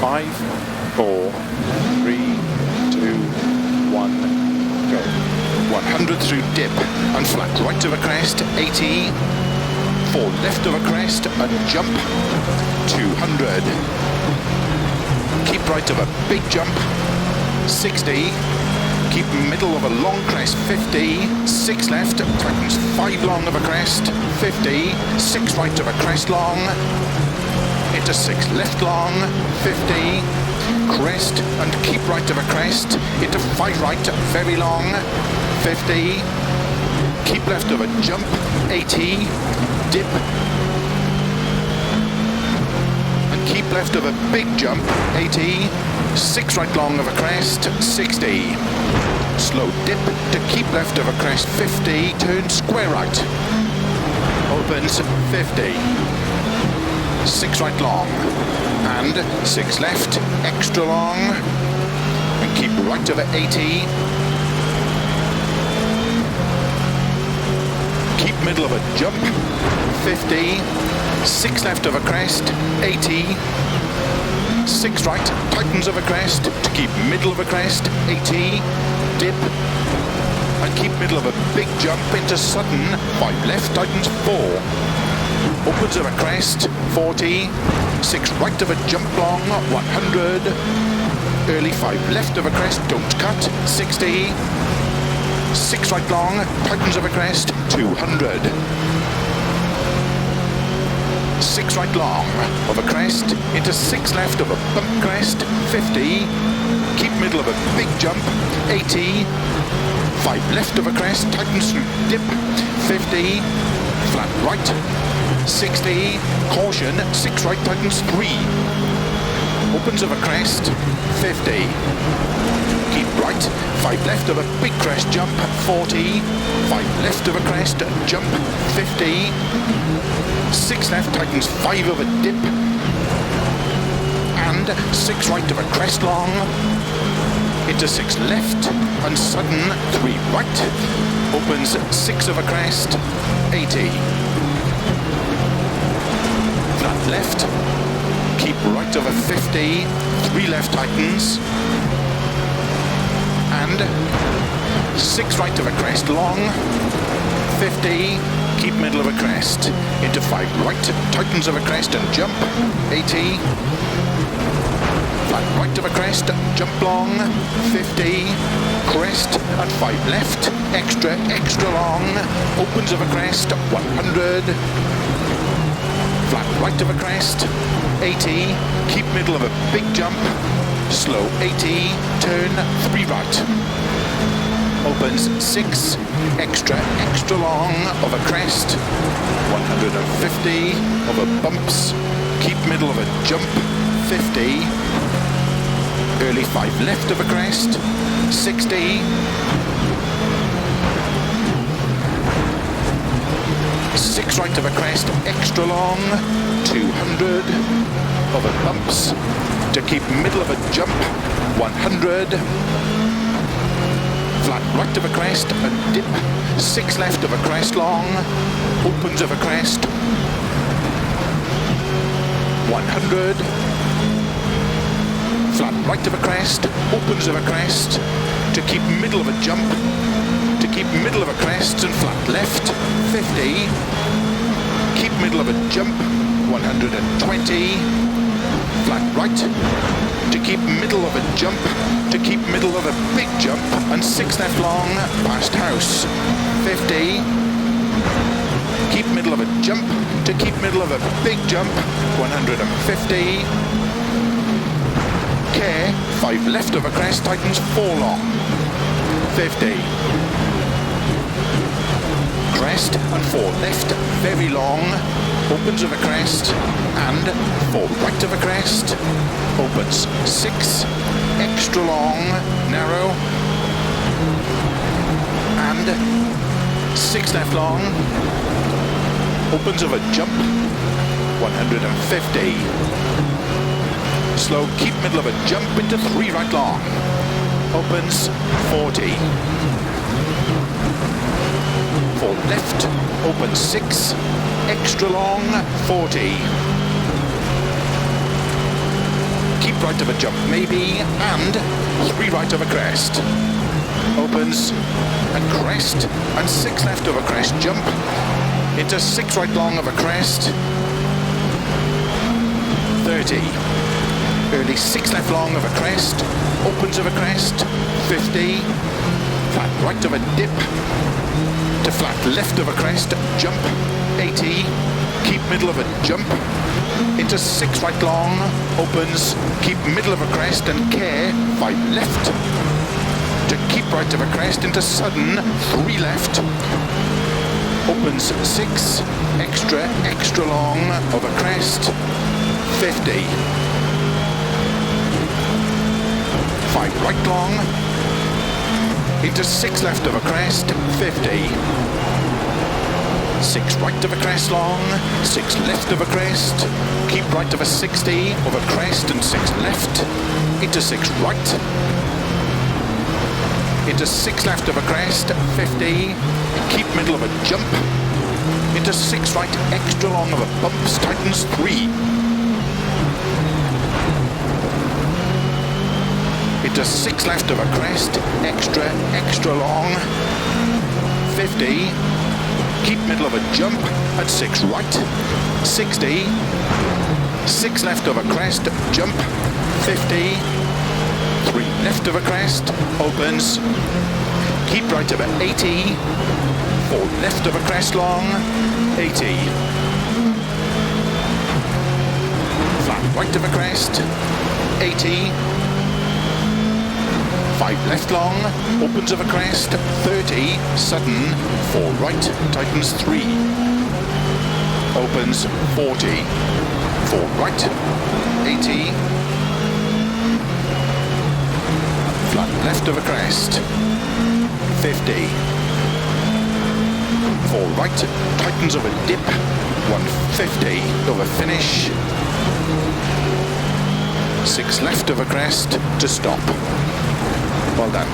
5, 4, 3, 2, 1, go. 100 through dip and flat right of a crest, 80, 4 left of a crest and jump, 200. Keep right of a big jump, 60. Keep middle of a long crest, 50, 6 left, tightens 5 long of a crest, 50, 6 right of a crest long, into 6 left long, 50, crest and keep right of a crest, into 5 right, very long, 50, keep left of a jump, 80, dip, and keep left of a big jump, 80, 6 right long of a crest, 60. Slow dip to keep left of a crest, 50, turn square right. Opens 50. 6 right long. And 6 left, extra long. And keep right over 80. Keep middle of a jump, 50. 6 left of a crest, 80. 6 right, tightens of a crest, to keep middle of a crest, 80, dip, and keep middle of a big jump into sudden, 5 left, tightens 4, opens of a crest, 40, 6 right of a jump long, 100, early 5 left of a crest, don't cut, 60, 6 right long, tightens of a crest, 200. 6 right long of a crest, into 6 left of a bump crest, 50, keep middle of a big jump, 80, 5 left of a crest, tightens through dip, 50, flat right, 60, caution, 6 right tightens 3, opens of a crest, 50, keep right, 5 left of a big crest jump, 40, 5 left of a crest jump, 50, 6 left tightens 5 of a dip, and 6 right of a crest long, into 6 left, and sudden 3 right, opens 6 of a crest, 80, flat left, keep right of a 50, 3 left tightens, and 6 right of a crest long, 50, keep middle of a crest, into 5 right, tightens of a crest and jump, 80, flat right of a crest, jump long, 50, crest and 5 left, extra long, opens of a crest, 100, flat right of a crest, 80, keep middle of a big jump, slow 80, turn 3 right. Opens 6, extra long of a crest, 150 of a bumps, keep middle of a jump, 50, early 5 left of a crest, 60, 6 right of a crest, extra long, 200 of a bumps, to keep middle of a jump, 100, flat right of a crest, a dip, 6 left of a crest long, opens of a crest, 100, flat right of a crest, opens of a crest, to keep middle of a jump, to keep middle of a crest and flat left, 50, keep middle of a jump, 120, flat right, to keep middle of a jump, to keep middle of a big jump, and 6 left long, past house, 50, keep middle of a jump, to keep middle of a big jump, 150, care, 5 left of a crest, tightens 4 long, 50, crest and 4 left, very long, opens of a crest, and 4 right of a crest, opens 6, extra long, narrow, and 6 left long, opens of a jump, 150, slow, keep middle of a jump into 3 right long, opens 40, 4 left, opens 6, extra long, 40, keep right of a jump maybe, and 3 right of a crest. Opens and crest, and 6 left of a crest, jump into 6 right long of a crest, 30. Early 6 left long of a crest, opens of a crest, 50. Flat right of a dip to flat left of a crest, jump, 80. Keep middle of a jump into 6 right long, opens, keep middle of a crest and care, 5 left. To keep right of a crest into sudden, 3 left. Opens 6, extra long of a crest, 50. 5 right long, into 6 left of a crest, 50. 6 right of a crest long, 6 left of a crest, keep right of a 60 of a crest and 6 left, into 6 right, into 6 left of a crest, 50, keep middle of a jump, into 6 right extra long of a bumps, tightens 3. Into 6 left of a crest, extra long, 50, keep middle of a jump, at 6 right, 60, 6 left of a crest, jump, 50, 3 left of a crest, opens, keep right of a 80, 4 left of a crest long, 80, flat right of a crest, 80, 5 left long, opens of a crest, 30, sudden, 4 right, tightens 3, opens 40, 4 right, 80, flat left of a crest, 50, 4 right, tightens of a dip, 150 over finish, 6 left of a crest to stop. Well done.